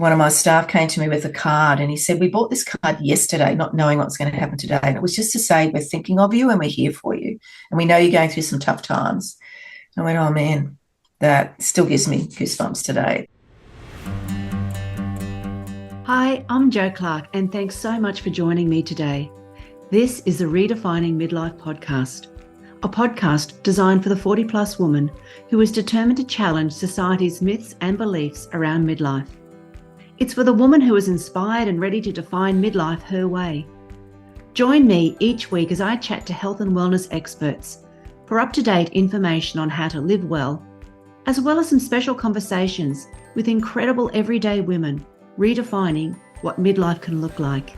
one of my staff came to me with a card and he said, we bought this card yesterday, not knowing what's going to happen today. And it was just to say, we're thinking of you and we're here for you. And we know you're going through some tough times. I went, oh, man, that still gives me goosebumps today. Hi, I'm Jo Clark, and thanks so much for joining me today. This is the Redefining Midlife podcast, a podcast designed for the 40-plus woman who is determined to challenge society's myths and beliefs around midlife. It's for the woman who is inspired and ready to define midlife her way. Join me each week as I chat to health and wellness experts for up-to-date information on how to live well as some special conversations with incredible everyday women redefining what midlife can look like.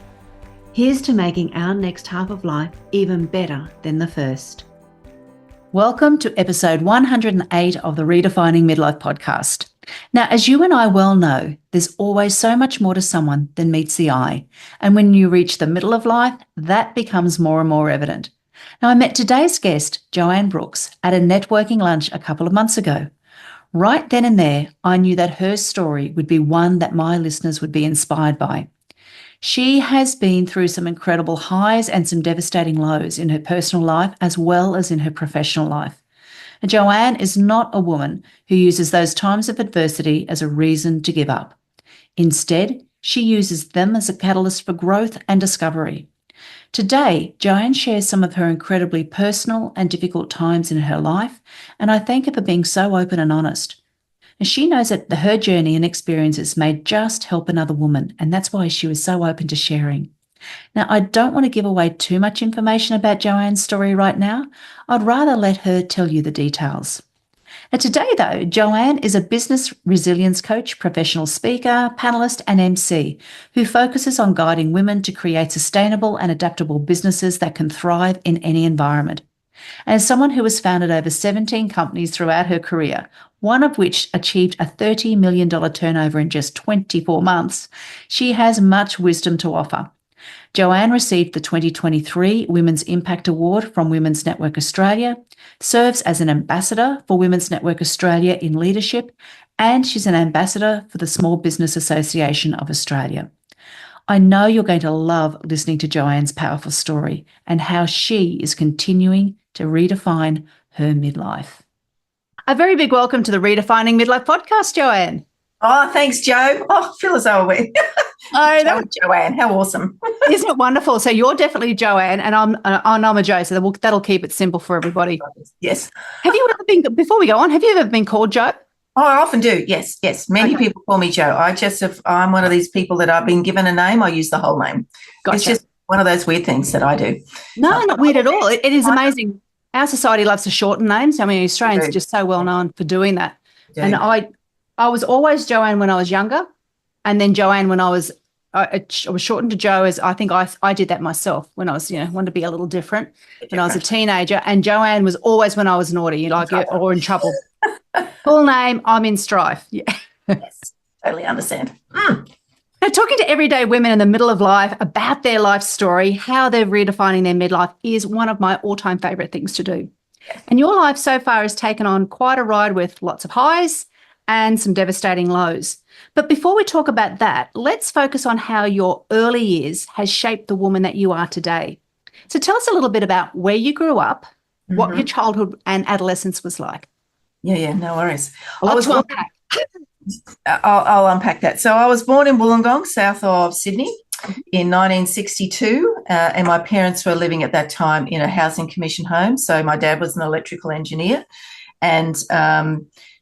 Here's to making our next half of life even better than the first. Welcome to episode 108 of the Redefining Midlife podcast. Now, as you and I well know, there's always so much more to someone than meets the eye. And when you reach the middle of life, that becomes more and more evident. Now, I met today's guest, Joanne Brooks, at a networking lunch a couple of months ago. Right then and there, I knew that her story would be one that my listeners would be inspired by. She has been through some incredible highs and some devastating lows in her personal life as well as in her professional life. And Joanne is not a woman who uses those times of adversity as a reason to give up. Instead, she uses them as a catalyst for growth and discovery. Today, Joanne shares some of her incredibly personal and difficult times in her life, and I thank her for being so open and honest. And she knows that her journey and experiences may just help another woman, and that's why she was so open to sharing. Now, I don't want to give away too much information about Joanne's story right now. I'd rather let her tell you the details. Now, today, though, Joanne is a business resilience coach, professional speaker, panelist, and MC who focuses on guiding women to create sustainable and adaptable businesses that can thrive in any environment. And as someone who has founded over 17 companies throughout her career, one of which achieved a $30 million turnover in just 24 months, she has much wisdom to offer. Joanne received the 2023 Women's Impact Award from Women's Network Australia, serves as an ambassador for Women's Network Australia in leadership, and she's an ambassador for the Small Business Association of Australia. I know you're going to love listening to Joanne's powerful story and how she is continuing to redefine her midlife. A very big welcome to the Redefining Midlife podcast, Joanne. Oh, thanks, Jo. Oh, I feel as though we're Joanne. How awesome. Isn't it wonderful? So you're definitely Joanne and I'm a Jo, so that'll keep it simple for everybody. Yes. Have you ever been, before we go on, have you ever been called Jo? Oh, I often do. Yes. Many people call me Jo. I'm one of these people that I've been given a name. I use the whole name. Gotcha. It's just one of those weird things that I do. No, not weird at all. It is amazing. Our society loves to shorten names. I mean, Australians are just so well known for doing that. And I was always Joanne when I was younger, and then Joanne when I was shortened to Jo, as I think I did that myself when I was, wanted to be a little different when I was a teenager. And Joanne was always when I was naughty, or in trouble. Full name, I'm in strife. Yeah. Yes, totally understand. Now, talking to everyday women in the middle of life about their life story, how they're redefining their midlife is one of my all-time favourite things to do. And your life so far has taken on quite a ride with lots of highs and some devastating lows. But before we talk about that, let's focus on how your early years has shaped the woman that you are today. So tell us a little bit about where you grew up, what your childhood and adolescence was like. Yeah, no worries. I'll unpack that. So I was born in Wollongong, south of Sydney, in 1962, and my parents were living at that time in a housing commission home. So my dad was an electrical engineer, and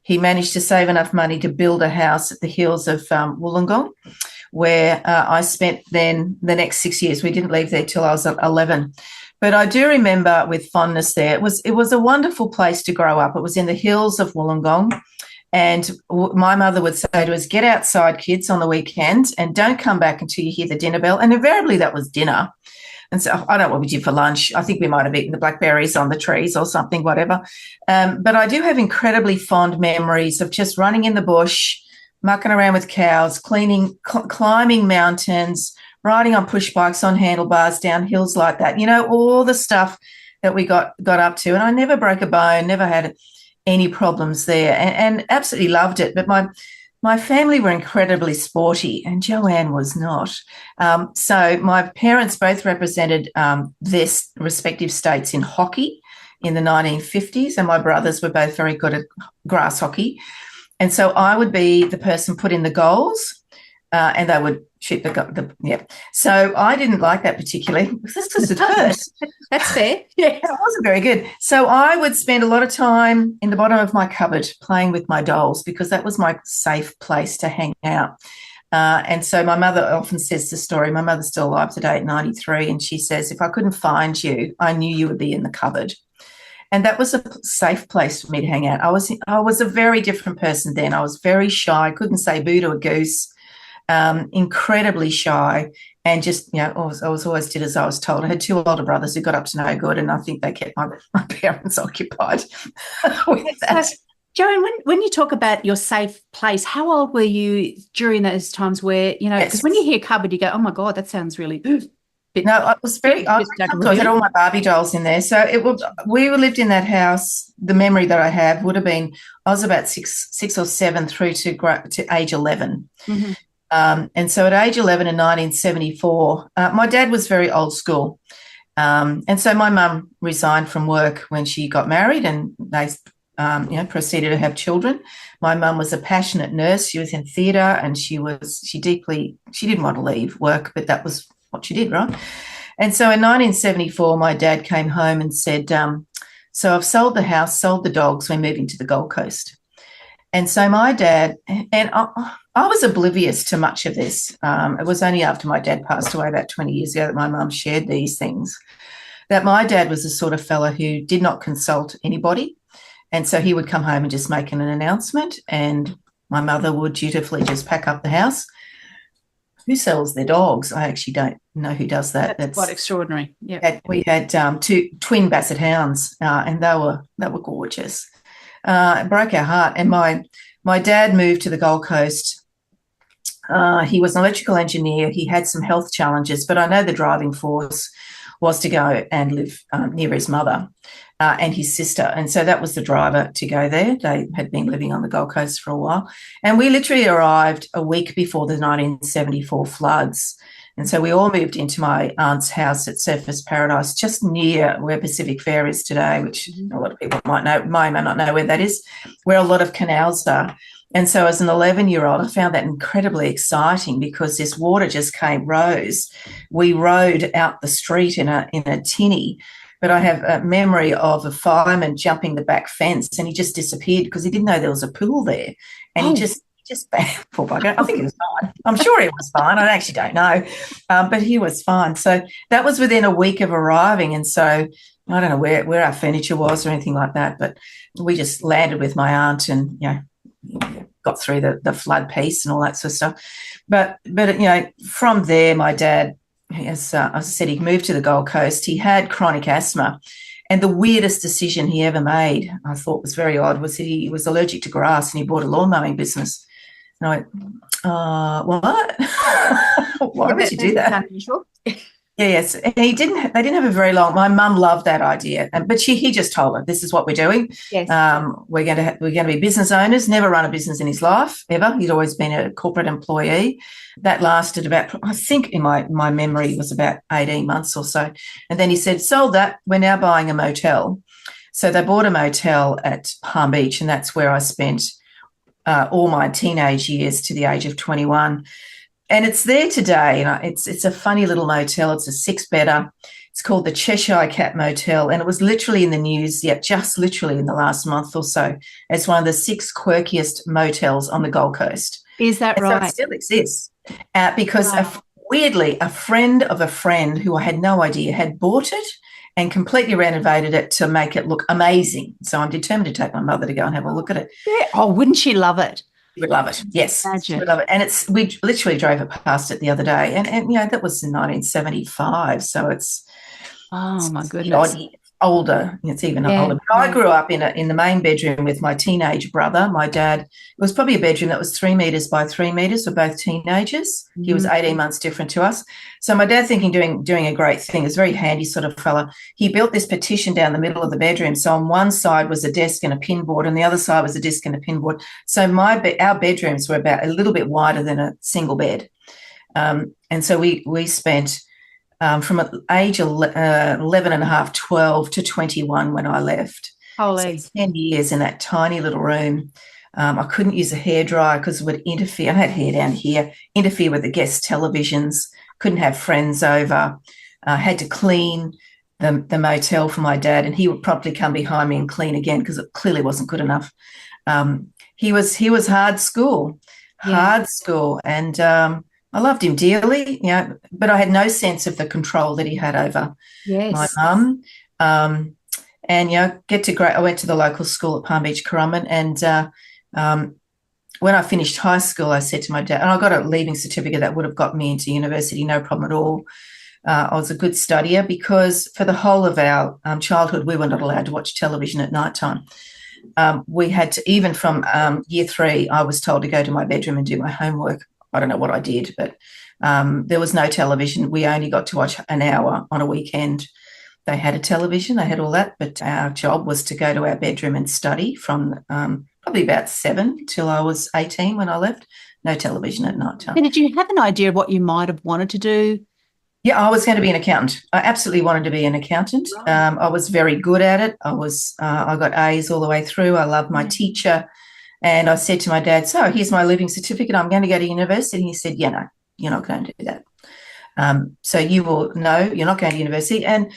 he managed to save enough money to build a house at the hills of Wollongong, where I spent then the next 6 years. We didn't leave there till I was 11. But I do remember with fondness there. It was a wonderful place to grow up. It was in the hills of Wollongong. And my mother would say to us, get outside, kids, on the weekend and don't come back until you hear the dinner bell. And invariably that was dinner. And so I don't know what we did for lunch. I think we might have eaten the blackberries on the trees or something, whatever. But I do have incredibly fond memories of just running in the bush, mucking around with cows, climbing mountains, riding on push bikes on handlebars down hills like that, all the stuff that we got up to. And I never broke a bone, never had any problems there, and absolutely loved it. But my family were incredibly sporty, and Joanne was not. So my parents both represented their respective states in hockey in the 1950s, and my brothers were both very good at grass hockey. And so I would be the person put in the goals, and they would shoot yeah. So I didn't like that particularly because it hurt. That's fair. Yeah, it wasn't very good. So I would spend a lot of time in the bottom of my cupboard playing with my dolls because that was my safe place to hang out. And so my mother often says the story. My mother's still alive today at 93, and she says, if I couldn't find you, I knew you would be in the cupboard. And that was a safe place for me to hang out. I was a very different person then. I was very shy. I couldn't say boo to a goose. Incredibly shy, and just, I was always did as I was told. I had two older brothers who got up to no good, and I think they kept my parents occupied with that. So, Joanne, when you talk about your safe place, how old were you during those times where, because when you hear cupboard, you go, oh my God, that sounds really no, I was I had all my Barbie dolls in there. So we lived in that house. The memory that I have would have been, I was about six or seven through to age 11. Mm-hmm. And so at age 11 in 1974, my dad was very old school. And so my mum resigned from work when she got married, and they proceeded to have children. My mum was a passionate nurse. She was in theatre, and she didn't want to leave work, but that was what she did, right? And so in 1974, my dad came home and said, so I've sold the house, sold the dogs, we're moving to the Gold Coast. And so my dad, and I was oblivious to much of this. It was only after my dad passed away about 20 years ago that my mum shared these things, that my dad was the sort of fellow who did not consult anybody. And so he would come home and just make an announcement, and my mother would dutifully just pack up the house. Who sells their dogs? I actually don't know who does that. That's quite extraordinary. Yeah, we had two twin Basset hounds, and they were gorgeous. It broke our heart. And my dad moved to the Gold Coast. He was an electrical engineer. He had some health challenges, but I know the driving force was to go and live near his mother and his sister. And so that was the driver to go there. They had been living on the Gold Coast for a while. And we literally arrived a week before the 1974 floods. And so we all moved into my aunt's house at Surfers Paradise, just near where Pacific Fair is today, which a lot of people might may not know where that is, where a lot of canals are. And so as an 11-year-old, I found that incredibly exciting because this water just rose. We rode out the street in a tinny, but I have a memory of a fireman jumping the back fence, and he just disappeared because he didn't know there was a pool there. And he just poor bugger. I think he was fine. I'm sure he was fine. I actually don't know, but he was fine. So that was within a week of arriving, and so I don't know where our furniture was or anything like that, but we just landed with my aunt and got through the flood piece and all that sort of stuff. But from there, my dad, as I said, he moved to the Gold Coast. He had chronic asthma. And the weirdest decision he ever made, I thought was very odd, was he was allergic to grass and he bought a lawn mowing business. And I went, what? Why would you do that? Unusual. Yes. And they didn't have a very long, my mum loved that idea. But he just told her, this is what we're doing. Yes. We're going to be business owners, never run a business in his life, ever. He'd always been a corporate employee. That lasted about, I think in my memory, was about 18 months or so. And then he said, sold that, we're now buying a motel. So they bought a motel at Palm Beach, and that's where I spent all my teenage years to the age of 21. And it's there today. And it's a funny little motel. It's a 6-bedder. It's called the Cheshire Cat Motel. And it was literally in the news, just literally in the last month or so, as one of the 6 quirkiest motels on the Gold Coast. Is that right? So it still exists because weirdly, a friend of a friend who I had no idea had bought it and completely renovated it to make it look amazing. So I'm determined to take my mother to go and have a look at it. Yeah. Oh, wouldn't she love it? She would love it. Yes, she would love it. And we literally drove it past it the other day, and that was in 1975. So it's my goodness, older. It's even older. But I grew up in the main bedroom with my teenage brother. My dad, it was probably a bedroom that was 3 metres by 3 metres. We're both teenagers. He was 18 months different to us. So my dad, thinking doing a great thing, is a very handy sort of fella. He built this partition down the middle of the bedroom. So on one side was a desk and a pinboard, and the other side was a desk and a pinboard. So our bedrooms were about a little bit wider than a single bed. And so we spent from age 11 and a half, 12 to 21 when I left. Holy. So 10 years in that tiny little room. I couldn't use a hairdryer because it would interfere. I had hair down here, interfere with the guest televisions, couldn't have friends over, had to clean the motel for my dad, and he would promptly come behind me and clean again because it clearly wasn't good enough. He was hard school, and I loved him dearly, but I had no sense of the control that he had over my mum. And I went to the local school at Palm Beach, Currumbin, and when I finished high school, I said to my dad, and I got a leaving certificate that would have got me into university, no problem at all. I was a good studier because for the whole of our childhood, we were not allowed to watch television at night time. We had to, even from year 3, I was told to go to my bedroom and do my homework. I don't know what I did, but there was no television. We only got to watch an hour on a weekend. They had a television, they had all that, but our job was to go to our bedroom and study from probably about 7 till I was 18 when I left. No television at night time. Did you have an idea of what you might have wanted to do? Yeah, I was going to be an accountant. I absolutely wanted to be an accountant. Right. I was very good at it. I got A's all the way through. I loved my teacher. And I said to my dad, so here's my leaving certificate. I'm going to go to university. And he said, yeah, no, you're not going to do that. So you will know you're not going to university. And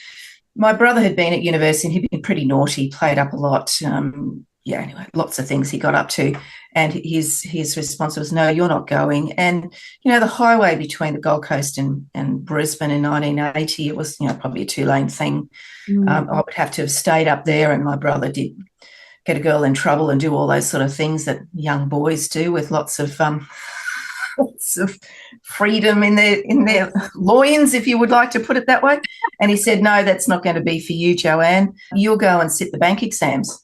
my brother had been at university and he'd been pretty naughty, played up a lot. Anyway, lots of things he got up to. And his response was, no, you're not going. And, the highway between the Gold Coast and Brisbane in 1980, it was, probably a 2-lane thing. I would have to have stayed up there, and my brother did get a girl in trouble and do all those sort of things that young boys do with lots of freedom in their loins, if you would like to put it that way. And he said, no, that's not going to be for you, Joanne. You'll go and sit the bank exams.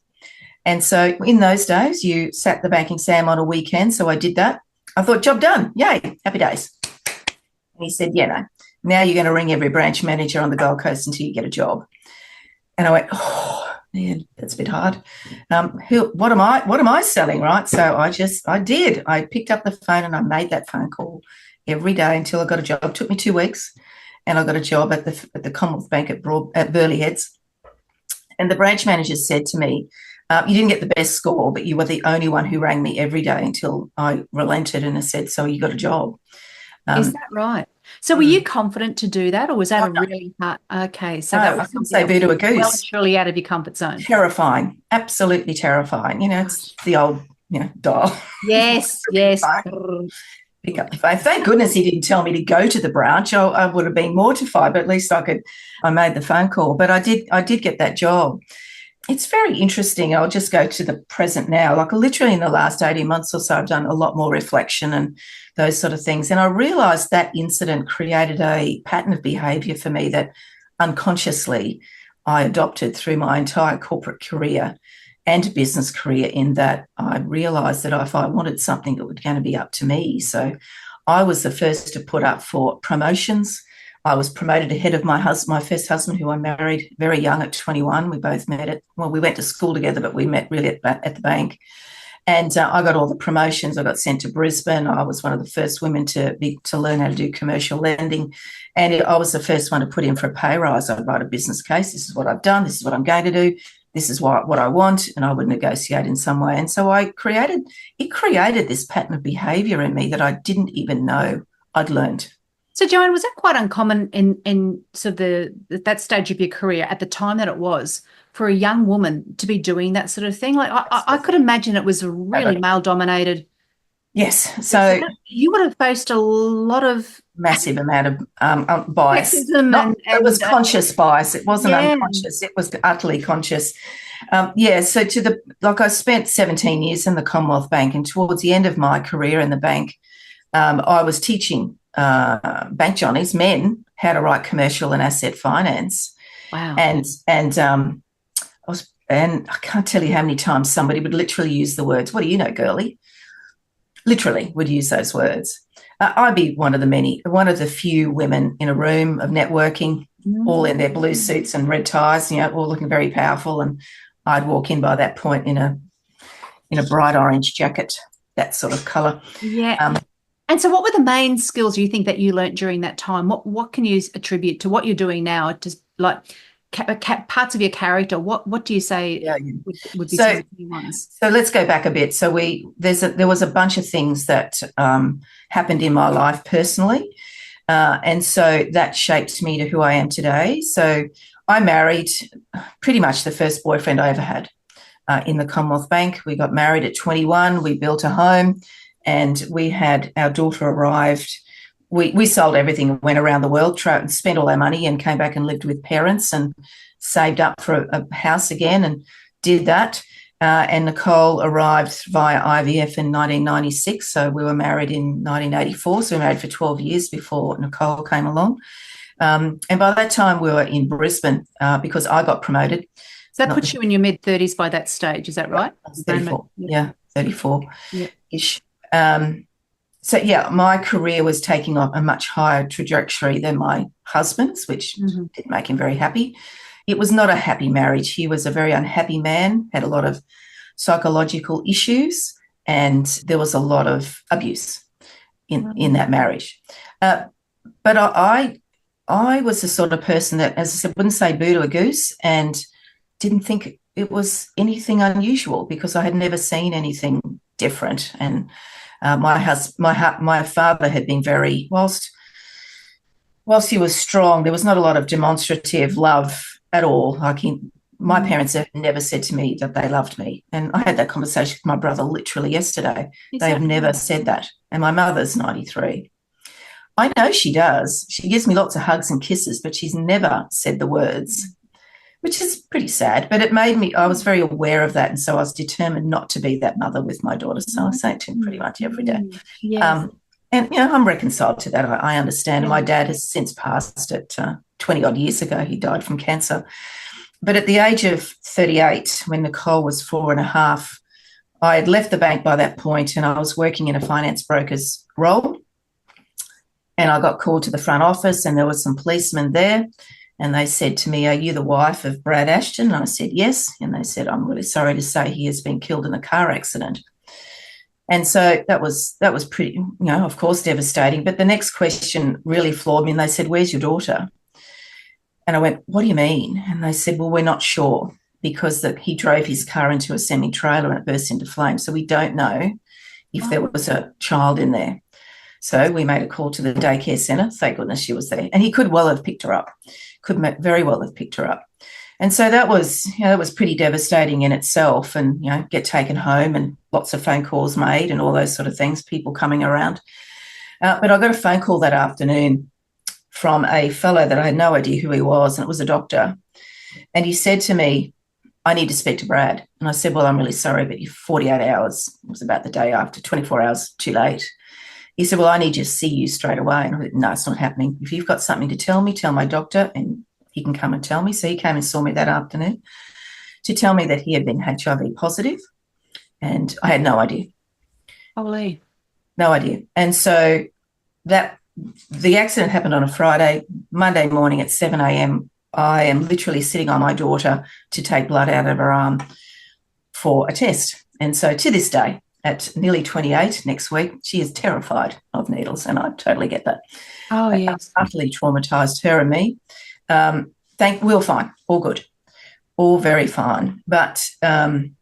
And so in those days, you sat the bank exam on a weekend. So I did that. I thought, job done. Yay, happy days. And he said, yeah, no, now you're going to ring every branch manager on the Gold Coast until you get a job. And I went, oh, man, that's a bit hard. What am I selling, right? So I did. I picked up the phone and I made that phone call every day until I got a job. It took me 2 weeks, and I got a job at the Commonwealth Bank at Burleigh Heads. And the branch manager said to me, you didn't get the best score, but you were the only one who rang me every day until I relented and I said, so you got a job. Is that right? So were you confident to do that, or was that really hard? Okay, so that was say boo to a goose. Well and truly out of your comfort zone. Terrifying, absolutely terrifying. It's the old, dial. Yes. Pick up the phone. Thank goodness he didn't tell me to go to the branch. I would have been mortified, but at least I made the phone call. But I did get that job. It's very interesting. I'll just go to the present now. Like literally in the last 18 months or so, I've done a lot more reflection and those sort of things. And I realised that incident created a pattern of behaviour for me that unconsciously I adopted through my entire corporate career and business career, in that I realised that if I wanted something, it was going to be up to me. So I was the first to put up for promotions. I was promoted ahead of my first husband, who I married very young at 21. We both met we went to school together, but we met really at the bank. And I got all the promotions. I got sent to Brisbane. I was one of the first women to learn how to do commercial lending. And I was the first one to put in for a pay rise. I'd write a business case. This is what I've done. This is what I'm going to do. This is what I want. And I would negotiate in some way. And so it created this pattern of behaviour in me that I didn't even know I'd learned. So, Joanne, was that quite uncommon in sort of that stage of your career at the time that it was for a young woman to be doing that sort of thing? Like, I could imagine it was a really male-dominated. Yes. So you would have faced a lot of massive amount of bias. It was conscious bias. It wasn't unconscious. It was utterly conscious. So I spent 17 years in the Commonwealth Bank, and towards the end of my career in the bank, I was teaching bank johnnies, men, how to write commercial and asset finance. Wow. And I can't tell you how many times somebody would literally use the words, "What do you know, girlie?" Literally would use those words. I'd be one of the few women in a room of networking, all in their blue suits and red ties, all looking very powerful. And I'd walk in by that point in a bright orange jacket, that sort of colour. Yeah. And so what were the main skills you think that you learnt during that time? What can you attribute to what you're doing now? Just like parts of your character, what do you say would be some of the key ones? So let's go back a bit. So there was a bunch of things that happened in my life personally. And so that shaped me to who I am today. So I married pretty much the first boyfriend I ever had in the Commonwealth Bank. We got married at 21. We built a home. And we had our daughter arrived. We sold everything and went around the world, and spent all our money, and came back and lived with parents and saved up for a house again and did that. And Nicole arrived via IVF in 1996. So we were married in 1984. So we were married for 12 years before Nicole came along. And by that time, we were in Brisbane because I got promoted. So that puts you in your mid-30s by that stage, is that right? 34. Yeah, 34-ish. My career was taking on a much higher trajectory than my husband's, which didn't make him very happy. It was not a happy marriage. He was a very unhappy man, had a lot of psychological issues, and there was a lot of abuse in that marriage. But I was the sort of person that, as I said, wouldn't say boo to a goose, and didn't think it was anything unusual because I had never seen anything different. And my father had been very, whilst he was strong, there was not a lot of demonstrative love at all. My parents have never said to me that they loved me. And I had that conversation with my brother literally yesterday. They have never said that. And my mother's 93. I know she does. She gives me lots of hugs and kisses, but she's never said the words, which is pretty sad. But it made me, I was very aware of that. And so I was determined not to be that mother with my daughter. So I say it to him pretty much every day. Yes. And, I'm reconciled to that. I understand. My dad has since passed at 20 odd years ago. He died from cancer. But at the age of 38, when Nicole was 4.5, I had left the bank by that point and I was working in a finance broker's role. And I got called to the front office and there were some policemen there. And they said to me, "Are you the wife of Brad Ashton?" And I said, "Yes." And they said, "I'm really sorry to say he has been killed in a car accident." And so that was pretty, of course, devastating. But the next question really floored me. And they said, "Where's your daughter?" And I went, "What do you mean?" And they said, "Well, we're not sure because he drove his car into a semi-trailer and it burst into flames. So we don't know if there was a child in there." So we made a call to the daycare centre. Thank goodness she was there. And he could well have picked her up. Could very well have picked her up. And so that was pretty devastating in itself, and, get taken home and lots of phone calls made and all those sort of things, people coming around. But I got a phone call that afternoon from a fellow that I had no idea who he was, and it was a doctor. And he said to me, "I need to speak to Brad." And I said, "Well, I'm really sorry, but you're 48 hours. It was about the day after, 24 hours too late." He said, "Well, I need to see you straight away." And I said, "No, it's not happening. If you've got something to tell me, tell my doctor and he can come and tell me." So he came and saw me that afternoon to tell me that he had been HIV positive, and I had no idea. Holy. No idea. And so the accident happened on a Friday. Monday morning at 7 a.m, I am literally sitting on my daughter to take blood out of her arm for a test. And so to this day, at nearly 28 next week, she is terrified of needles, and I totally get that. Oh, yes. Utterly traumatised her and me. We're fine, all good, all very fine. But, one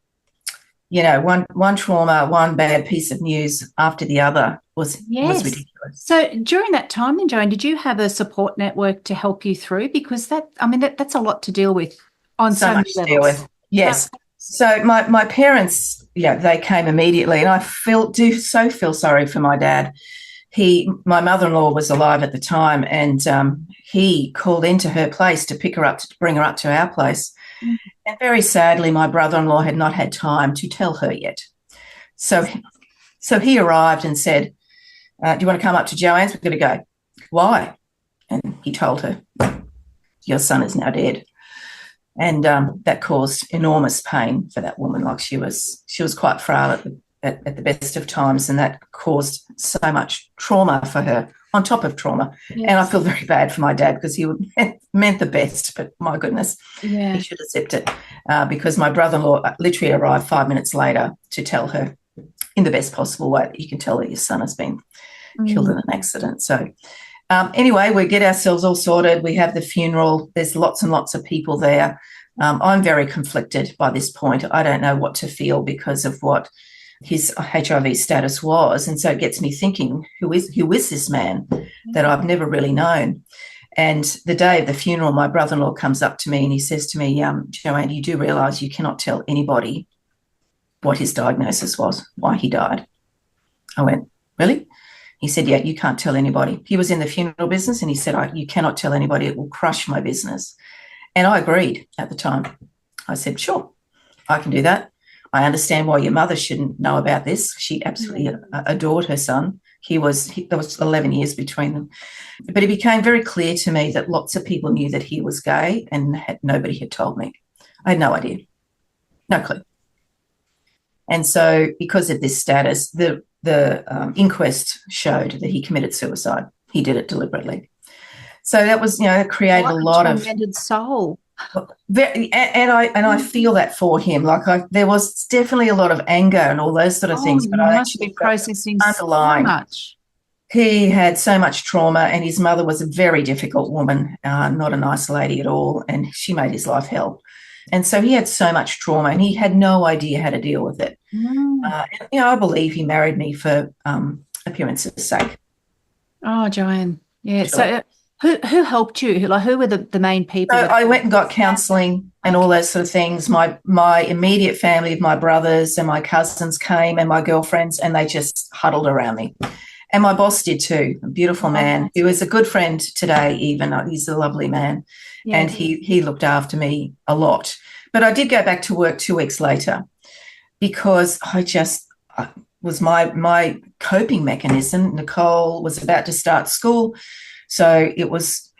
trauma, one bad piece of news after the other was ridiculous. So during that time then, Joanne, did you have a support network to help you through? Because that's a lot to deal with on so many levels. To deal with. Yes. So my parents, they came immediately, and I feel sorry for my dad. My mother-in-law was alive at the time, and he called into her place to pick her up, to bring her up to our place. Mm-hmm. And very sadly, my brother-in-law had not had time to tell her yet. So he arrived and said, "Do you want to come up to Joanne's? We're going to go." "Why?" And he told her, "Your son is now dead." And that caused enormous pain for that woman. Like she was quite frail at the best of times, and that caused so much trauma for her on top of trauma. Yes. And I feel very bad for my dad because he meant the best, but my goodness, Yeah. he should accept it because my brother-in-law literally arrived 5 minutes later to tell her in the best possible way that you can tell that your son has been killed in an accident. So anyway, we get ourselves all sorted. We have the funeral. There's lots and lots of people there. I'm very conflicted by this point. I don't know what to feel because of what his HIV status was. And so it gets me thinking, who is this man that I've never really known? And the day of the funeral, my brother-in-law comes up to me and he says to me, Joanne, you do realise you cannot tell anybody what his diagnosis was, why he died. I went, really? He said, yeah, you can't tell anybody. He was in the funeral business and he said, you cannot tell anybody. It will crush my business. And I agreed at the time. I said, sure, I can do that. I understand why your mother shouldn't know about this. She absolutely adored her son. There was 11 years between them. But it became very clear to me that lots of people knew that he was gay and nobody had told me. I had no idea, no clue. And so because of this status, the inquest showed that he committed suicide. He did it deliberately. So that was, it created a lot of tormented soul. And I feel that for him. Like there was definitely a lot of anger and all those sort of things. But I must be processing so much. He had so much trauma, and his mother was a very difficult woman, not a nice lady at all, and she made his life hell. And so he had so much trauma, and he had no idea how to deal with it. I believe he married me for appearance's sake. Oh, Joanne. Yeah. Sure. So who helped you? Like, who were the main people? So I went and got counselling and all those sort of things. My immediate family of my brothers and my cousins came and my girlfriends, and they just huddled around me. And my boss did too, a beautiful man who is a good friend today even. He's a lovely man. Yes. And he looked after me a lot. But I did go back to work 2 weeks later because I just was my coping mechanism. Nicole was about to start school. So it was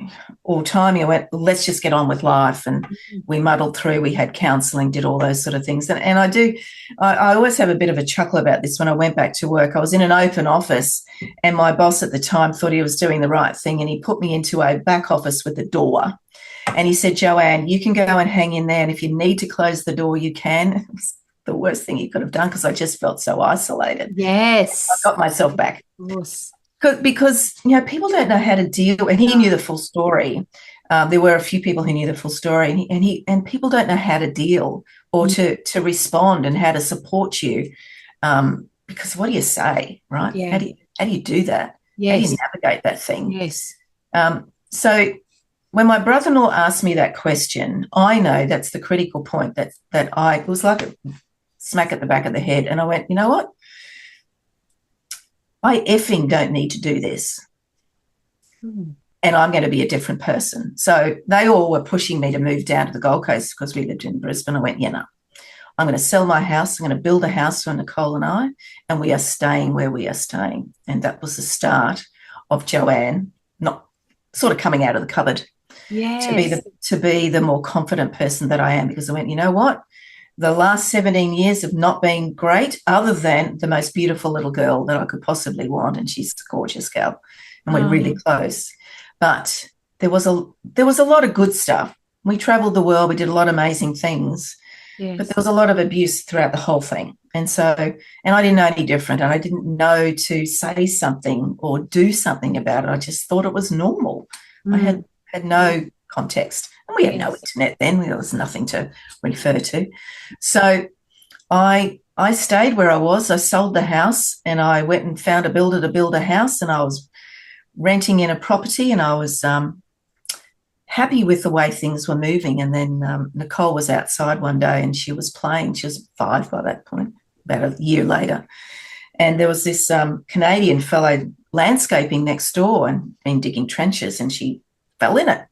all time. I went, let's just get on with life. And we muddled through. We had counselling, did all those sort of things. And I always have a bit of a chuckle about this when I went back to work. I was in an open office and my boss at the time thought he was doing the right thing. And he put me into a back office with a door. And he said, Joanne, you can go and hang in there. And if you need to close the door, you can. It was the worst thing he could have done because I just felt so isolated. Yes. I got myself back. Yes. Because people don't know how to deal, and he knew the full story. There were a few people who knew the full story, and people don't know how to deal or to respond and how to support you. Because what do you say, right? Yeah. How do you do that? Yes. How do you navigate that thing? Yes. So when my brother-in-law asked me that question, I know that's the critical point that it was like a smack at the back of the head, and I went, you know what? I effing don't need to do this. And I'm going to be a different person. So they all were pushing me to move down to the Gold Coast because we lived in Brisbane. I went, no, I'm going to sell my house. I'm going to build a house for Nicole and I, and we are staying where we are staying. And that was the start of Joanne, not sort of coming out of the cupboard to be the more confident person that I am, because I went, you know what? The last 17 years have not been great, other than the most beautiful little girl that I could possibly want, and she's a gorgeous girl, and we're really close. But there was a lot of good stuff. We travelled the world, we did a lot of amazing things, but there was a lot of abuse throughout the whole thing. And I didn't know any different, and I didn't know to say something or do something about it. I just thought it was normal. I had no context. And we had no internet then. There was nothing to refer to. So I stayed where I was. I sold the house and I went and found a builder to build a house, and I was renting in a property, and I was happy with the way things were moving. And then Nicole was outside one day and she was playing. She was 5 by that point, about a year later. And there was this Canadian fellow landscaping next door and been digging trenches, and she fell in it.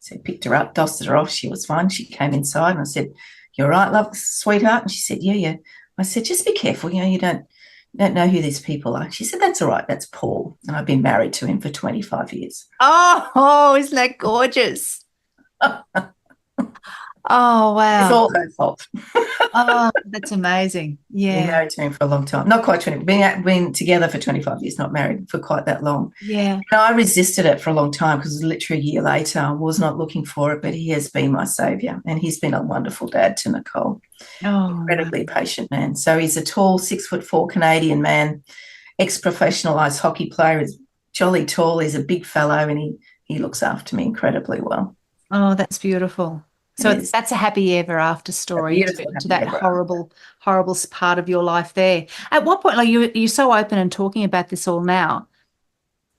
So I picked her up, dusted her off. She was fine. She came inside and I said, "You all right, love, sweetheart?" And she said, yeah. I said, "Just be careful. You don't know who these people are." She said, "That's all right. That's Paul." And I've been married to him for 25 years. Oh, isn't that gorgeous? Oh, It's wow. all her fault. Oh, that's amazing. Been Yeah. married to him for a long time. Not quite 20, been together for 25 years, not married for quite that long. Yeah. And I resisted it for a long time because it was literally a year later. I was not looking for it, but he has been my saviour. And he's been a wonderful dad to Nicole. Oh, wow. Incredibly patient man. So he's a tall, 6'4" Canadian man, ex-professional ice hockey player. He's jolly tall. He's a big fellow, and he looks after me incredibly well. Oh, that's beautiful. It So is that's a happy ever after a story beautiful, to happy that ever after. horrible part of your life there. At what point, like you're so open and talking about this all now,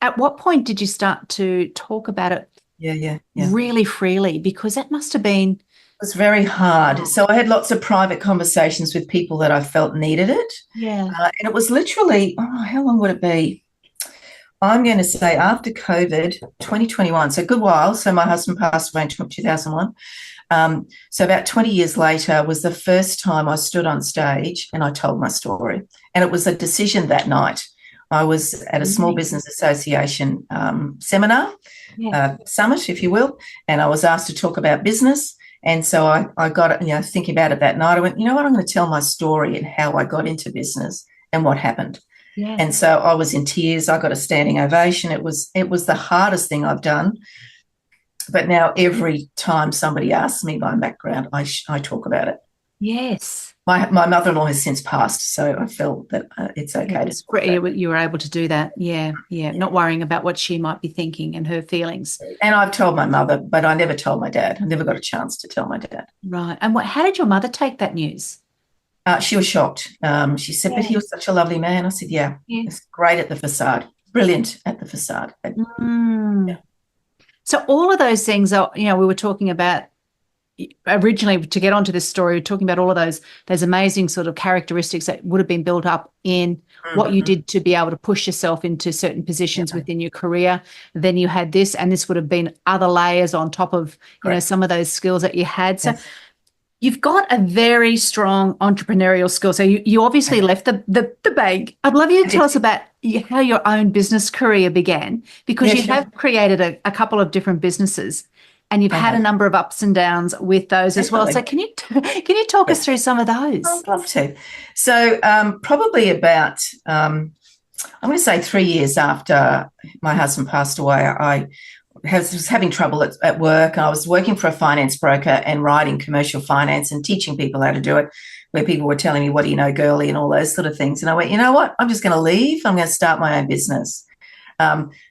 at what point did you start to talk about it Yeah. really freely? Because that must have been, It was very hard. So I had lots of private conversations with people that I felt needed it. yeah, And it was literally, how long would it be? I'm going to say after COVID, 2021, so a good while. So my husband passed away in 2001. So about 20 years later was the first time I stood on stage and I told my story. And it was a decision that night. I was at a small business association seminar, yeah, summit, if you will, and I was asked to talk about business. And so I got, thinking about it that night. I went, you know what, I'm going to tell my story and how I got into business and what happened. yeah. And so I was in tears. I got a standing ovation. It was the hardest thing I've done. But now every time somebody asks me my background, I talk about it. Yes. My mother-in-law has since passed, so I felt that it's okay to talk about it. You were able to do that. Yeah, yeah. Not worrying about what she might be thinking and her feelings. And I've told my mother, but I never told my dad. I never got a chance to tell my dad. Right. And how did your mother take that news? She was shocked. She said, but he was such a lovely man. I said, yeah. It's great at the facade, brilliant at the facade. Yeah. So all of those things are, we were talking about originally to get onto this story, we're talking about all of those amazing sort of characteristics that would have been built up in what you did to be able to push yourself into certain positions within your career. Then you had this, and this would have been other layers on top of, some of those skills that you had. So you've got a very strong entrepreneurial skill. So you obviously left the bank. I'd love you to tell us about how your own business career began, because you have created a couple of different businesses. And you've had a number of ups and downs with those as well. So can you talk us through some of those? I'd love to. So probably about, I'm going to say 3 years after my husband passed away, I was having trouble at work. I was working for a finance broker and writing commercial finance and teaching people how to do it, where people were telling me, what do you know, girly, and all those sort of things. And I went, you know what, I'm just going to leave. I'm going to start my own business.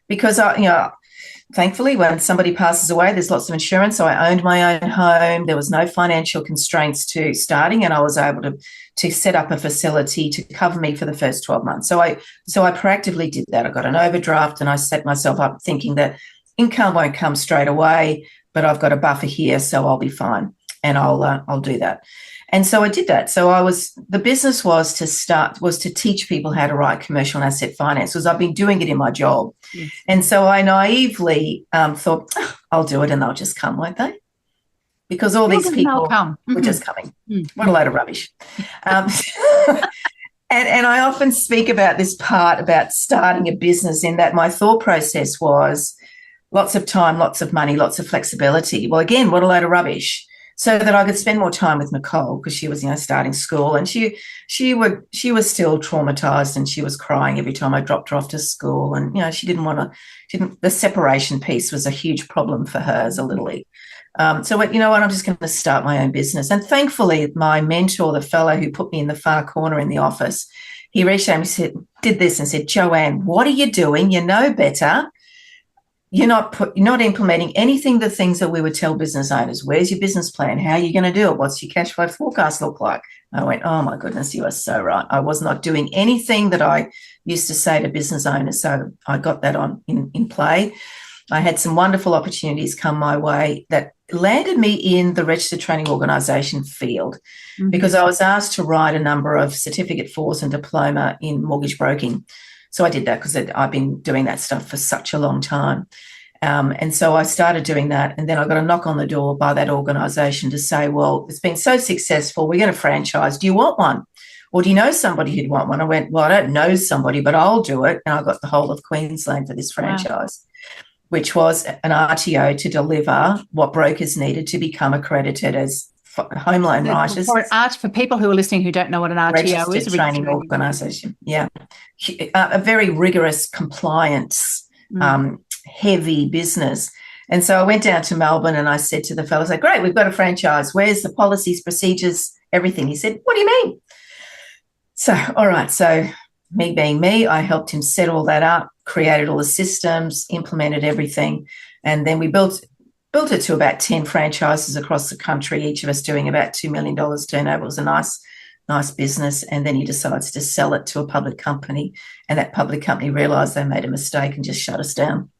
Because thankfully, when somebody passes away, there's lots of insurance. So I owned my own home. There was no financial constraints to starting, and I was able to set up a facility to cover me for the first 12 months. So I proactively did that. I got an overdraft, and I set myself up thinking that income won't come straight away, but I've got a buffer here, so I'll be fine, and I'll do that. And so I did that. So the business was to teach people how to write commercial and asset finance, because I've been doing it in my job. Yes. And so I naively thought, I'll do it and they'll just come, won't they? Because all these people were just coming. What a load of rubbish. And I often speak about this part about starting a business, in that my thought process was lots of time, lots of money, lots of flexibility. Well, again, what a load of rubbish. So that I could spend more time with Nicole, because she was, starting school, and she was still traumatized, and she was crying every time I dropped her off to school. And, she the separation piece was a huge problem for her as a littlie. So you know what, I'm just going to start my own business. And thankfully, my mentor, the fellow who put me in the far corner in the office, he reached out and did this and said, Joanne, what are you doing? You know better. You're not implementing anything, the things that we would tell business owners. Where's your business plan? How are you going to do it? What's your cash flow forecast look like? I went, oh, my goodness, you are so right. I was not doing anything that I used to say to business owners. So I got that in play. I had some wonderful opportunities come my way that landed me in the registered training organisation field, because I was asked to write a number of certificate fours and diploma in mortgage broking. So I did that because I've been doing that stuff for such a long time. And so I started doing that. And then I got a knock on the door by that organisation to say, well, it's been so successful, we're going to franchise. Do you want one? Or do you know somebody who'd want one? I went, well, I don't know somebody, but I'll do it. And I got the whole of Queensland for this franchise, which was an RTO to deliver what brokers needed to become accredited as home loan writers. For people who are listening who don't know what an RTO is, registered training organisation. Yeah, a very rigorous compliance, heavy business. And so I went down to Melbourne and I said to the fellow, "Like, great, we've got a franchise. Where's the policies, procedures, everything?" He said, "What do you mean?" So, all right. So me being me, I helped him set all that up, created all the systems, implemented everything. And then we built it to about 10 franchises across the country, each of us doing about $2 million turnover. It was a nice business. And then he decides to sell it to a public company. And that public company realised they made a mistake and just shut us down.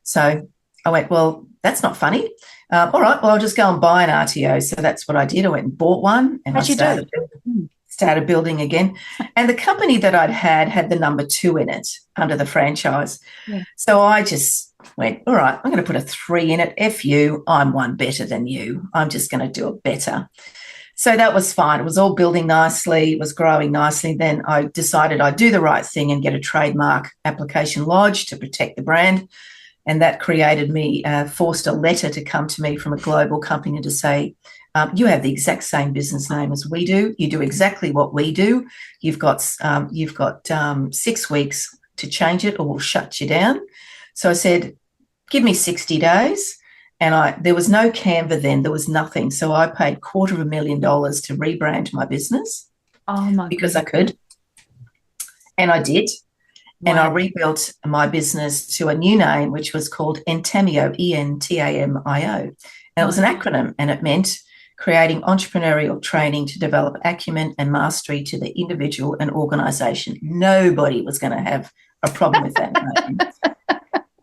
So I went, well, that's not funny. All right, well, I'll just go and buy an RTO. So that's what I did. I went and bought one. And started building again. And the company that I'd had the number 2 in it under the franchise. Yeah. So I just went, all right, I'm going to put a 3 in it. F you, I'm one better than you. I'm just going to do it better. So that was fine. It was all building nicely. It was growing nicely. Then I decided I'd do the right thing and get a trademark application lodged to protect the brand. And that created me, forced a letter to come to me from a global company to say, you have the exact same business name as we do. You do exactly what we do. You've got 6 weeks to change it or we'll shut you down. So I said, give me 60 days. And there was no Canva then. There was nothing. So I paid $250,000 to rebrand my business. Oh my! Because I could. And I did. Wow. And I rebuilt my business to a new name, which was called Entamio, Entamio. And it was an acronym, and it meant creating entrepreneurial training to develop acumen and mastery to the individual and organisation. Nobody was going to have a problem with that name.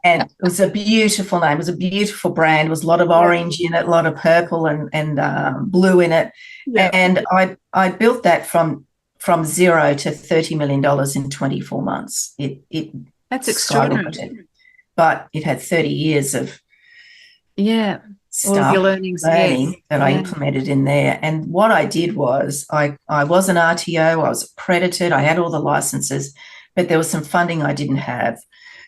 And it was a beautiful name. It was a beautiful brand. It was a lot of orange in it, a lot of purple and blue in it. Yeah. And I built that from 0 to $30 million in 24 months. That's extraordinary. But it had 30 years of all of your learning that I implemented in there. And what I did was I was an RTO, I was accredited, I had all the licenses, but there was some funding I didn't have.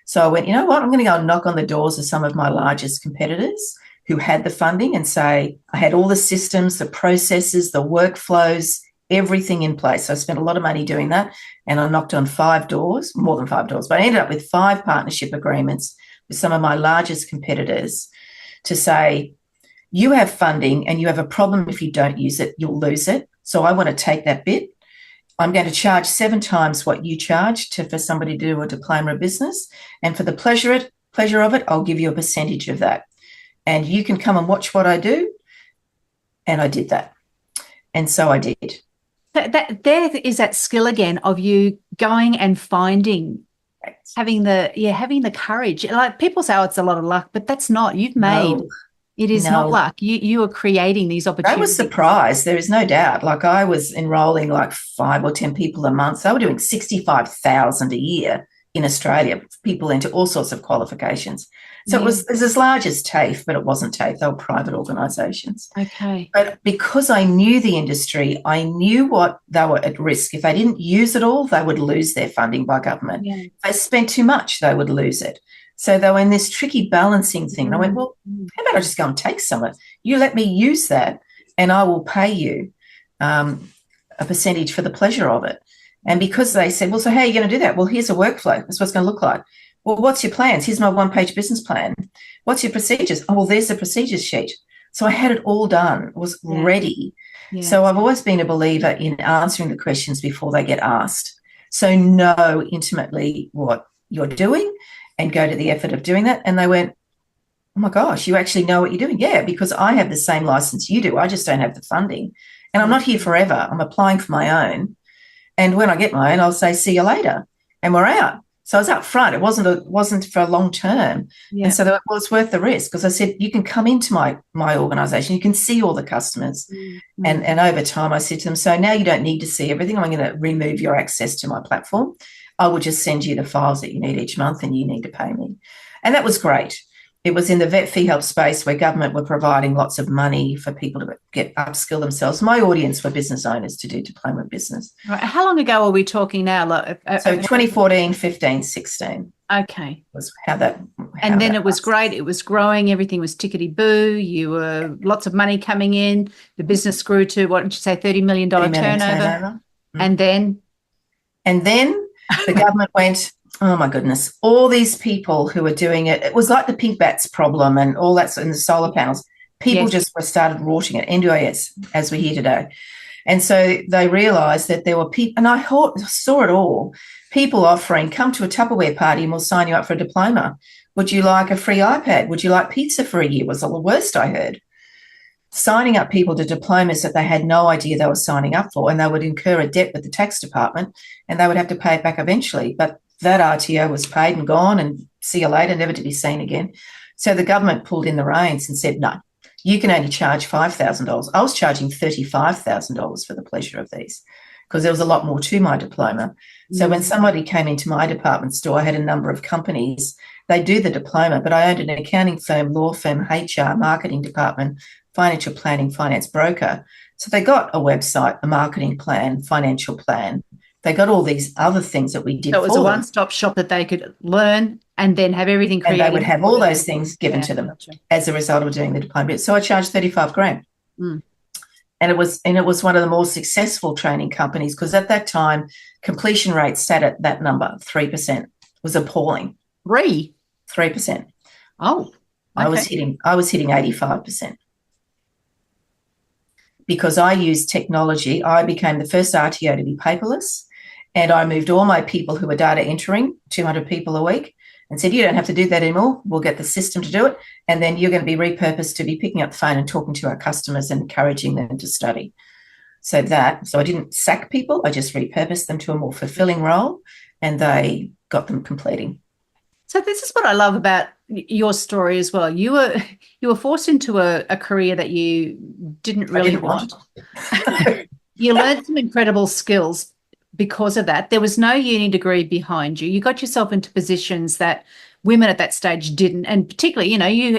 So I went, you know what, I'm going to go and knock on the doors of some of my largest competitors who had the funding and say, I had all the systems, the processes, the workflows, everything in place. So I spent a lot of money doing that, and I knocked on 5 doors, more than 5 doors, but I ended up with 5 partnership agreements with some of my largest competitors to say, you have funding and you have a problem. If you don't use it, you'll lose it. So I want to take that bit. I'm going to charge 7 times what you charge for somebody to do a diploma of business. And for the pleasure of it, I'll give you a percentage of that. And you can come and watch what I do. And I did that. And so I did. There is that skill again of you going and finding, having the courage. Like people say, oh, it's a lot of luck, but that's not. You've made it is not luck. You are creating these opportunities. I was surprised. There is no doubt. Like I was enrolling like 5 or 10 people a month. So I were doing 65,000 a year in Australia. People into all sorts of qualifications. So it was as large as TAFE, but it wasn't TAFE. They were private organisations. Okay. But because I knew the industry, I knew what they were at risk. If they didn't use it all, they would lose their funding by government. Yeah. If they spent too much, they would lose it. So they were in this tricky balancing thing. And I went, well, how about I just go and take some of it? You let me use that and I will pay you a percentage for the pleasure of it. And because they said, well, so how are you going to do that? Well, here's a workflow. That's what it's going to look like. Well, what's your plans? Here's my 1-page business plan. What's your procedures? Oh, well, there's the procedures sheet. So I had it all done. It was ready. Yeah. So I've always been a believer in answering the questions before they get asked. So know intimately what you're doing and go to the effort of doing that. And they went, oh, my gosh, you actually know what you're doing? Yeah, because I have the same license you do. I just don't have the funding. And I'm not here forever. I'm applying for my own. And when I get my own, I'll say, see you later. And we're out. So I was up front. It wasn't for a long term. Yeah. And so well, it's worth the risk because I said, you can come into my organisation. You can see all the customers. Mm-hmm. And over time I said to them, so now you don't need to see everything. I'm going to remove your access to my platform. I will just send you the files that you need each month and you need to pay me. And that was great. It was in the vet fee help space where government were providing lots of money for people to get upskill themselves. My audience were business owners to do diploma business. Right. How long ago are we talking now? So 2014, 15, 16. Okay. Was how that. And then it was great. It was growing. Everything was tickety-boo. You were lots of money coming in. The business grew to, what did you say, $30 million turnover? And then? And then the government went, oh, my goodness, all these people who were doing it, it was like the pink bats problem and all that, and the solar panels. People just started rorting it, NDIS, as we hear today. And so they realised that there were people, and I saw it all, people offering, come to a Tupperware party and we'll sign you up for a diploma. Would you like a free iPad? Would you like pizza for a year? Was the worst I heard. Signing up people to diplomas that they had no idea they were signing up for, and they would incur a debt with the tax department and they would have to pay it back eventually. But that RTO was paid and gone, and see you later, never to be seen again. So the government pulled in the reins and said, no, you can only charge $5,000. I was charging $35,000 for the pleasure of these because there was a lot more to my diploma. So when somebody came into my department store, I had a number of companies. They do the diploma, but I owned an accounting firm, law firm, HR, marketing department, financial planning, finance broker. So they got a website, a marketing plan, financial plan. They got all these other things that we did. So it was a one-stop shop that they could learn and then have everything created. And they would have all those things given to them as a result of doing the diploma. So I charged $35,000. And it was one of the more successful training companies because at that time, completion rates sat at that number, 3%. It was appalling. 3%. Oh, okay. I was hitting 85%. Because I used technology, I became the first RTO to be paperless, and I moved all my people who were data entering, 200 people a week, and said, you don't have to do that anymore. We'll get the system to do it, and then you're going to be repurposed to be picking up the phone and talking to our customers and encouraging them to study. So I didn't sack people. I just repurposed them to a more fulfilling role, and they got them completing. So this is what I love about your story as well. You were forced into a career that you didn't really want. You learned some incredible skills because of that. There was no uni degree behind you. You got yourself into positions that women at that stage didn't, and particularly,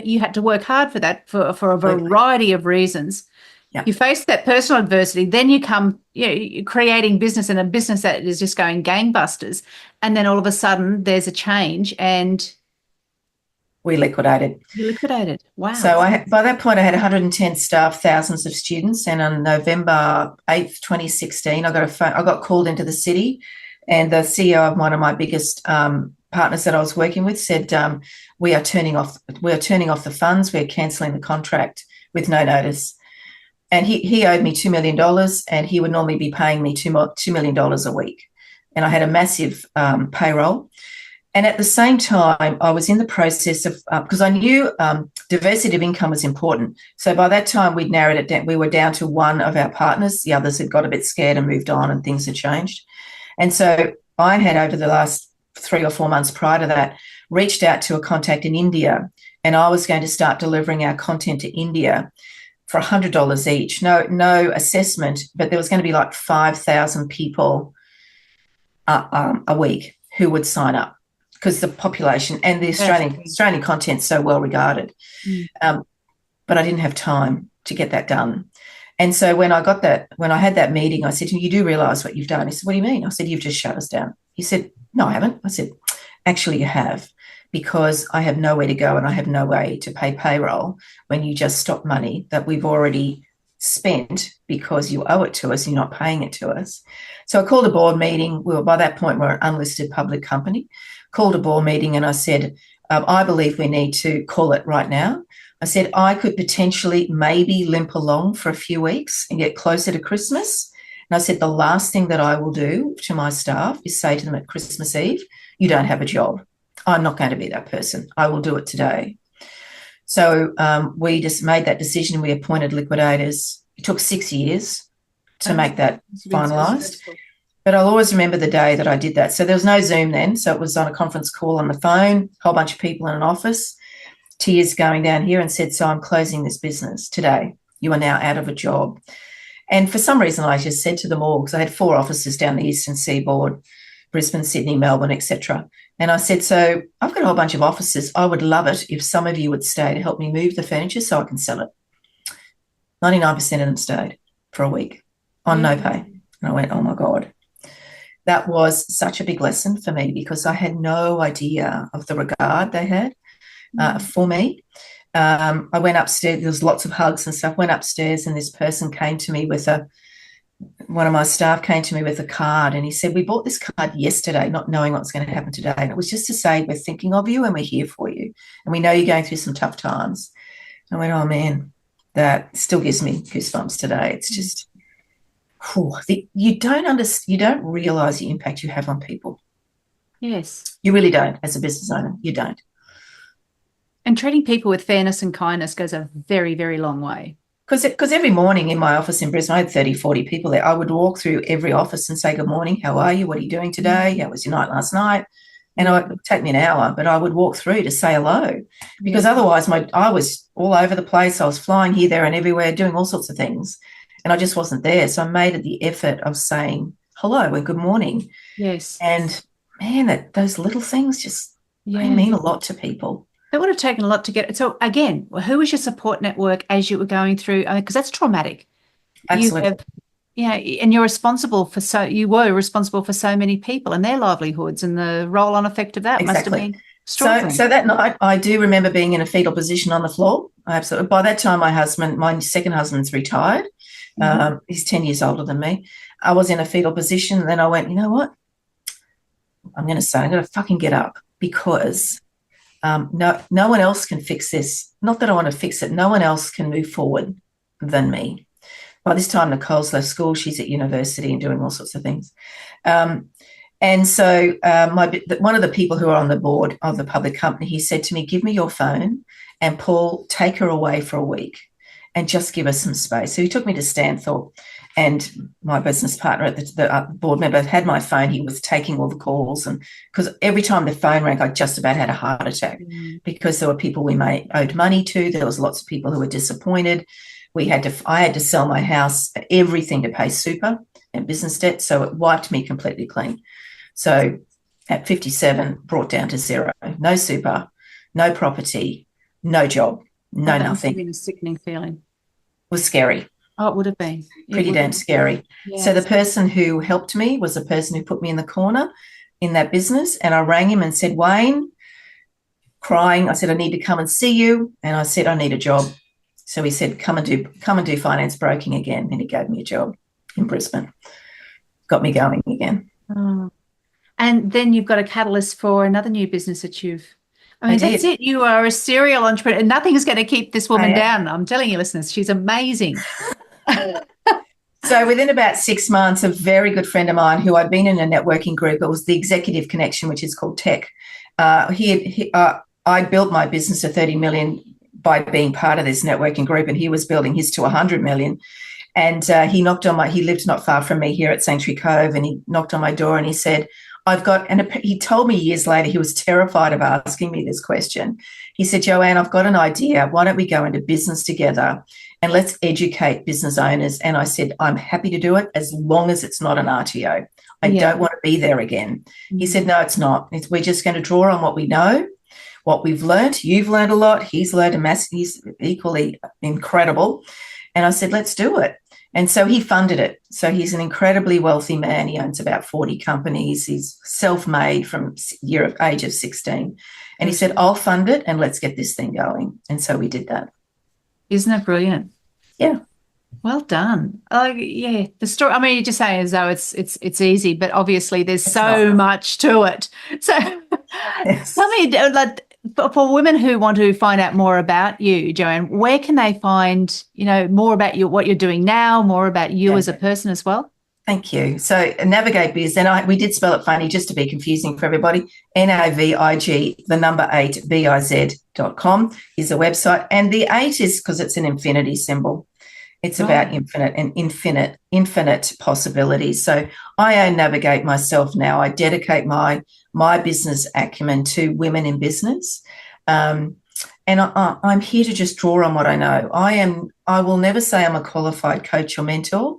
you had to work hard for that for a variety of reasons. Yeah. You faced that personal adversity, then you come, you're creating business, and a business that is just going gangbusters, and then all of a sudden there's a change and we liquidated. You liquidated. Wow. So by that point I had 110 staff, thousands of students, and on November 8th, 2016, I got called into the city, and the CEO of one of my biggest partners that I was working with said, we are turning off the funds, we're cancelling the contract with no notice. And he owed me $2 million, and he would normally be paying me $2 million a week. And I had a massive payroll. And at the same time, I was in the process of, because I knew diversity of income was important. So by that time, we'd narrowed it down. We were down to one of our partners. The others had got a bit scared and moved on, and things had changed. And so I had, over the last 3 or 4 months prior to that, reached out to a contact in India, and I was going to start delivering our content to India for $100 each. No assessment, but there was going to be like 5,000 people a week who would sign up because the population and the Australian content's so well regarded. But I didn't have time to get that done. And so when I had that meeting, I said to him, you do realise what you've done? He said, what do you mean? I said, you've just shut us down. He said, no, I haven't. I said, actually you have, because I have nowhere to go and I have no way to pay payroll when you just stop money that we've already spent because you owe it to us and you're not paying it to us. So I called a board meeting. By that point, we're an unlisted public company. Called a board meeting and I said, I believe we need to call it right now. I said, I could potentially maybe limp along for a few weeks and get closer to Christmas. And I said, the last thing that I will do to my staff is say to them at Christmas Eve, you don't have a job. I'm not going to be that person. I will do it today. So we just made that decision. We appointed liquidators. It took 6 years to make that finalised. But I'll always remember the day that I did that. So there was no Zoom then. So it was on a conference call on the phone, a whole bunch of people in an office, tears going down here, and said, so I'm closing this business today. You are now out of a job. And for some reason, I just said to them all, because I had 4 offices down the eastern seaboard, Brisbane, Sydney, Melbourne, etc. And I said, so I've got a whole bunch of offices. I would love it if some of you would stay to help me move the furniture so I can sell it. 99% of them stayed for a week on no pay. And I went, oh, my God. that was such a big lesson for me because I had no idea of the regard they had for me. I went upstairs, there was lots of hugs and stuff, went upstairs, and this person came to me with one of my staff came to me with a card, and he said, we bought this card yesterday, not knowing what's going to happen today. And it was just to say, we're thinking of you and we're here for you. And we know you're going through some tough times. I went, oh man, that still gives me goosebumps today. It's just, you don't realize the impact you have on people. Yes. You really don't as a business owner. You don't. And treating people with fairness and kindness goes a very, very long way. Because every morning in my office in Brisbane, I had 30, 40 people there. I would walk through every office and say, good morning, how are you? What are you doing today? How was your night last night? And it would take me an hour, but I would walk through to say hello because otherwise I was all over the place. I was flying here, there and everywhere, doing all sorts of things, and I just wasn't there. So I made it the effort of saying hello and good morning. Yes. And, man, those little things just they mean a lot to people. It would have taken a lot to get it. So again, who was your support network as you were going through? Because that's traumatic. Absolutely. And you were responsible for so many people and their livelihoods, and the roll-on effect of that must have been extraordinary. So that night, I do remember being in a fetal position on the floor. Absolutely. By that time, my second husband's retired. He's 10 years older than me. I was in a fetal position. And then I went, you know what? I'm going to fucking get up because no one else can fix this. Not that I want to fix it. No one else can move forward than me. By this time, Nicole's left school. She's at university and doing all sorts of things. And so one of the people who are on the board of the public company, he said to me, give me your phone and Paul, take her away for a week and just give us some space. So he took me to Stanthorpe, and my business partner at the board member had my phone. He was taking all the calls, and because every time the phone rang, I just about had a heart attack because there were people we owed money to. There was lots of people who were disappointed. I had to sell my house, everything to pay super and business debt. So it wiped me completely clean. So at 57, brought down to zero, no super, no property, no job, nothing. Must have been a sickening feeling. It was scary. Oh, it would have been. Pretty damn scary. Yes. So the person who helped me was the person who put me in the corner in that business. And I rang him and said, Wayne, crying, I said, I need to come and see you. And I said, I need a job. So he said, come and do finance broking again. And he gave me a job in Brisbane. Got me going again. Oh. And then you've got a catalyst for another new business that that's it. You are a serial entrepreneur, and nothing's going to keep this woman down. I'm telling you, listeners, she's amazing. So within about 6 months, a very good friend of mine who I'd been in a networking group, it was the Executive Connection, which is called Tech. I built my business to 30 million by being part of this networking group, and he was building his to 100 million. And he lived not far from me here at Sanctuary Cove, and he knocked on my door and he said, he told me years later, he was terrified of asking me this question. He said, Joanne, I've got an idea. Why don't we go into business together and let's educate business owners? And I said, I'm happy to do it as long as it's not an RTO. I don't want to be there again. He said, no, it's not. We're just going to draw on what we know, what we've learned. You've learned a lot. He's learned he's equally incredible. And I said, let's do it. And so he funded it. So he's an incredibly wealthy man. He owns about 40 companies. He's self-made from age of 16. And he said, I'll fund it and let's get this thing going. And so we did that. Isn't that brilliant? Yeah. Well done. The story, I mean, you just say as though it's easy, but obviously there's so much to it. So tell me, for women who want to find out more about you, Joanne, where can they find, more about what you're doing now, more about you as a person as well? Thank you. So Navigate Biz, and we did spell it funny just to be confusing for everybody. NAVIG, the number 8, BIZ.com is the website. And the 8 is because it's an infinity symbol. It's about infinite possibilities. So I navigate myself now. I dedicate my business acumen to women in business. And I'm here to just draw on what I know. I will never say I'm a qualified coach or mentor,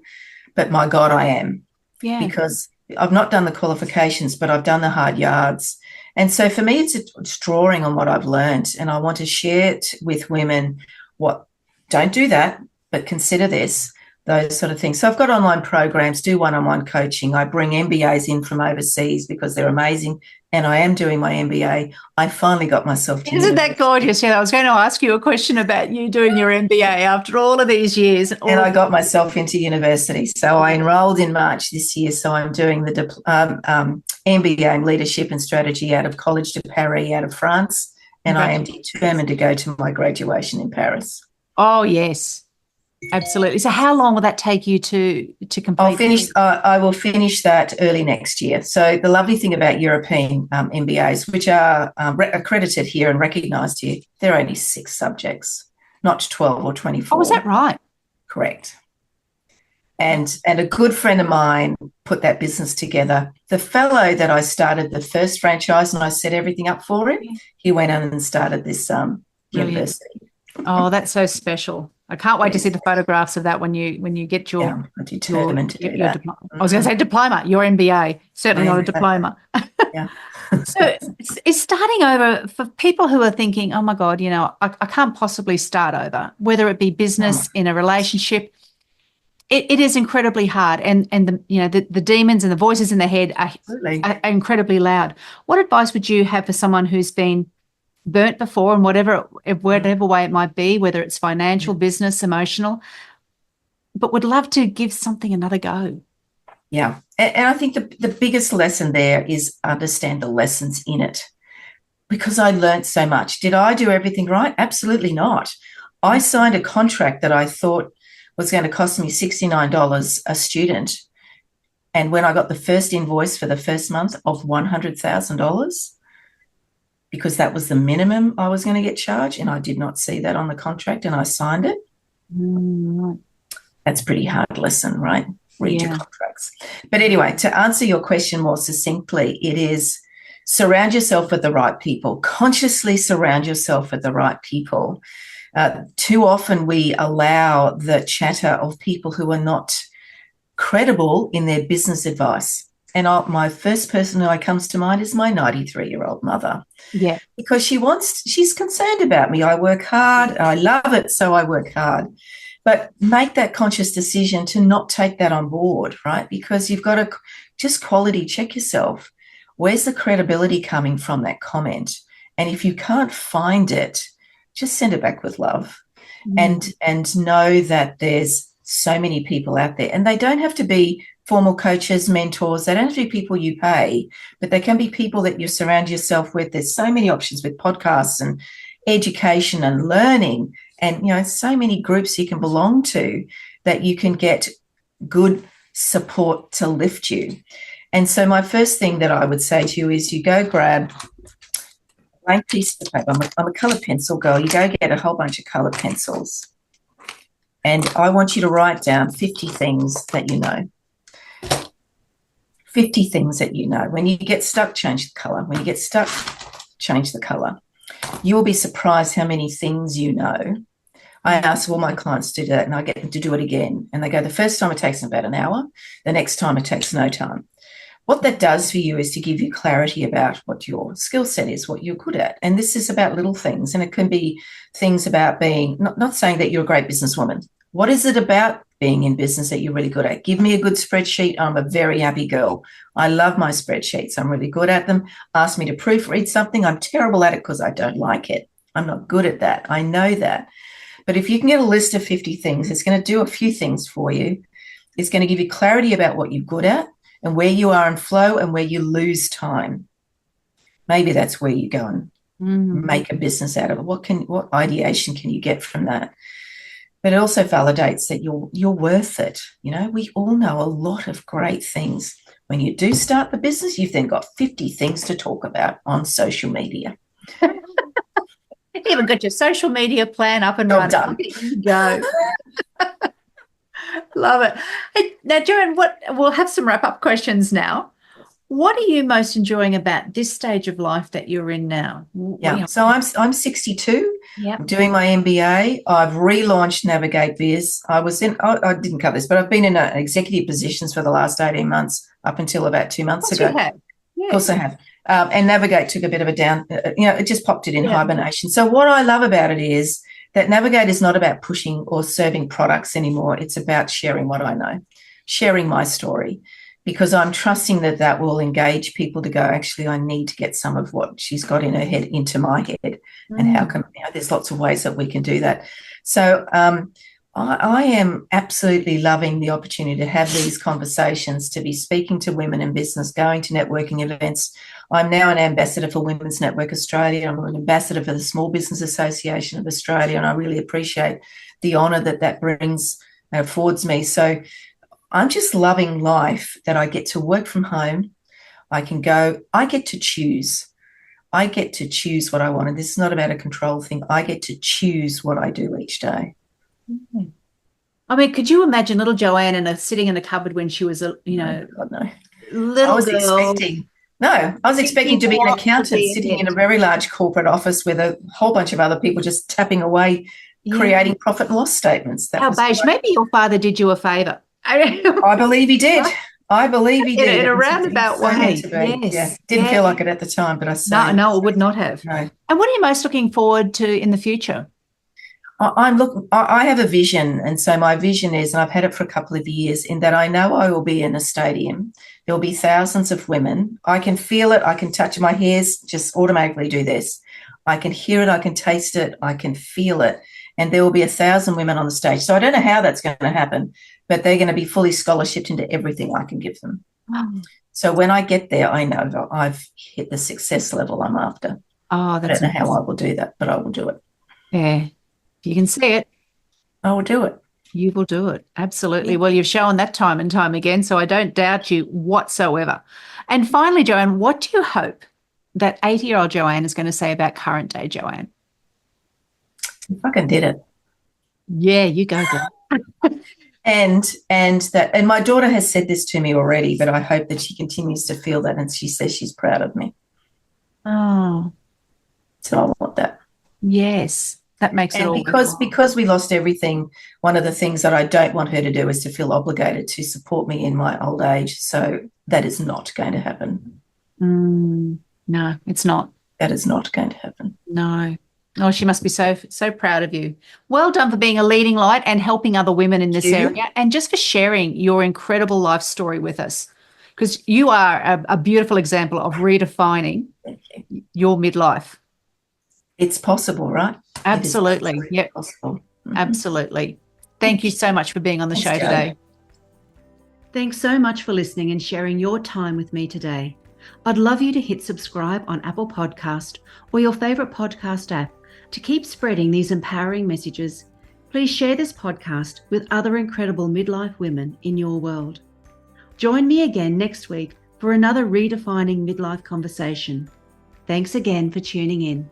but my God, I am. Yeah. Because I've not done the qualifications, but I've done the hard yards. And so for me, it's drawing on what I've learned. And I want to share it with women. Don't do that, but consider this. those sort of things. So I've got online programs, do one-on-one coaching. I bring MBAs in from overseas because they're amazing, and I am doing my MBA. I finally got myself to Isn't that gorgeous? Yeah, I was going to ask you a question about you doing your MBA after all of these years. And I got myself into university. So I enrolled in March this year. So I'm doing the MBA in Leadership and Strategy out of College de Paris, out of France. And I am determined to go to my graduation in Paris. Oh, yes. Absolutely. So how long will that take you to complete? I will finish that early next year. So the lovely thing about European MBAs, which are accredited here and recognised here, they're only 6 subjects, not 12 or 24. Oh, is that right? Correct. And a good friend of mine put that business together. The fellow that I started the first franchise and I set everything up for him, he went on and started this university. Oh, that's so special. I can't wait to see the photographs of that when you get your. Yeah, I'm determined to do that. I was going to say diploma, your MBA, certainly not a diploma. Yeah. So it's starting over for people who are thinking, oh my God, I can't possibly start over, whether it be business, in a relationship. It is incredibly hard, and the demons and the voices in the head are incredibly loud. What advice would you have for someone who's been burnt before in whatever way it might be, whether it's financial, business, emotional, but would love to give something another go? Yeah. And I think the biggest lesson there is understand the lessons in it, because I learned so much. Did I do everything right? Absolutely not. I signed a contract that I thought was going to cost me $69 a student. And when I got the first invoice for the first month of $100,000, because that was the minimum I was going to get charged, and I did not see that on the contract, and I signed it. That's a pretty hard lesson, right? Read your contracts. But anyway, to answer your question more succinctly, it is surround yourself with the right people. Consciously surround yourself with the right people. Too often we allow the chatter of people who are not credible in their business advice. And my first person who comes to mind is my 93-year-old mother. Yeah. Because she's concerned about me. I work hard. I love it, so I work hard. But make that conscious decision to not take that on board, right? Because you've got to just quality check yourself. Where's the credibility coming from, that comment? And if you can't find it, just send it back with love. And know that there's so many people out there, and they don't have to be formal coaches, mentors. They don't have to be people you pay, but they can be people that you surround yourself with. There's so many options with podcasts and education and learning, and so many groups you can belong to that you can get good support to lift you. And so my first thing that I would say to you is you go grab a blank piece of paper. I'm a colour pencil girl. You go get a whole bunch of colour pencils, and I want you to write down 50 things that you know. 50 things that you know. When you get stuck, change the colour. When you get stuck, change the colour. You will be surprised how many things you know. I ask all my clients to do that, and I get them to do it again. And they go, the first time it takes them about an hour. The next time it takes no time. What that does for you is to give you clarity about what your skill set is, what you're good at. And this is about little things. And it can be things about being, not saying that you're a great businesswoman. What is it about being in business that you're really good at? Give me a good spreadsheet. I'm a very happy girl. I love my spreadsheets. I'm really good at them. Ask me to proofread something. I'm terrible at it because I don't like it. I'm not good at that. I know that. But if you can get a list of 50 things, it's going to do a few things for you. It's going to give you clarity about what you're good at and where you are in flow and where you lose time. Maybe that's where you go and make a business out of it. What ideation can you get from that? But it also validates that you're worth it. We all know a lot of great things. When you do start the business, you've then got 50 things to talk about on social media. You even got your social media plan up and running. Done. Go. Love it. Hey, now, Joanne, we'll have some wrap-up questions now. What are you most enjoying about this stage of life that you're in now? Yeah. So I'm 62. Yeah. I'm doing my MBA. I've relaunched Navigate Biz. I didn't cover this, but I've been in executive positions for the last 18 months up until about 2 months ago. You have. Yeah. Of course I have. And Navigate took a bit of a down, it just popped it in hibernation. So what I love about it is that Navigate is not about pushing or serving products anymore. It's about sharing what I know, sharing my story, because I'm trusting that that will engage people to go, actually, I need to get some of what she's got in her head into my head. And how can, there's lots of ways that we can do that. So I am absolutely loving the opportunity to have these conversations, to be speaking to women in business, going to networking events. I'm now an ambassador for Women's Network Australia. I'm an ambassador for the Small Business Association of Australia, and I really appreciate the honour that that brings, affords me. So I'm just loving life, that I get to work from home. I can go, I get to choose. I get to choose what I want. And this is not about a control thing. I get to choose what I do each day. I mean, could you imagine little Joanne sitting in a cupboard when she was God, no. little I was girl? expecting to be an accountant sitting in a very large corporate office with a whole bunch of other people just tapping away, creating profit and loss statements. How beige. Maybe your father did you a favour. I believe he did. I believe he did. In a roundabout way. Yes. Yeah. Didn't feel like it at the time, but I say. No, it would not have. No. And what are you most looking forward to in the future? I have a vision, and so my vision is, and I've had it for a couple of years, in that I know I will be in a stadium. There will be thousands of women. I can feel it. I can touch it. My hairs just automatically do this. I can hear it. I can taste it. I can feel it. And there will be 1,000 women on the stage. So I don't know how that's going to happen, but they're going to be fully scholarshiped into everything I can give them. So when I get there, I know that I've hit the success level I'm after. Oh, that's I don't know how I will do that, but I will do it. Yeah. If you can see it, I will do it. You will do it. Absolutely. Well, you've shown that time and time again, so I don't doubt you whatsoever. And finally, Joanne, what do you hope that 80-year-old Joanne is going to say about current day Joanne? I fucking did it. Yeah, you go, girl. And my daughter has said this to me already, but I hope that she continues to feel that, and she says she's proud of me. Oh. So I want that. Yes. That makes it all. Because we lost everything, one of the things that I don't want her to do is to feel obligated to support me in my old age. So that is not going to happen. No, it's not. That is not going to happen. No. Oh, she must be so proud of you. Well done for being a leading light and helping other women in this area, and just for sharing your incredible life story with us, because you are a beautiful example of redefining your midlife. It's possible, right? Absolutely. Yep. Possible. Mm-hmm. Absolutely. Thank you so much for being on the show today. Thanks so much for listening and sharing your time with me today. I'd love you to hit subscribe on Apple Podcast or your favorite podcast app to keep spreading these empowering messages. Please share this podcast with other incredible midlife women in your world. Join me again next week for another redefining midlife conversation. Thanks again for tuning in.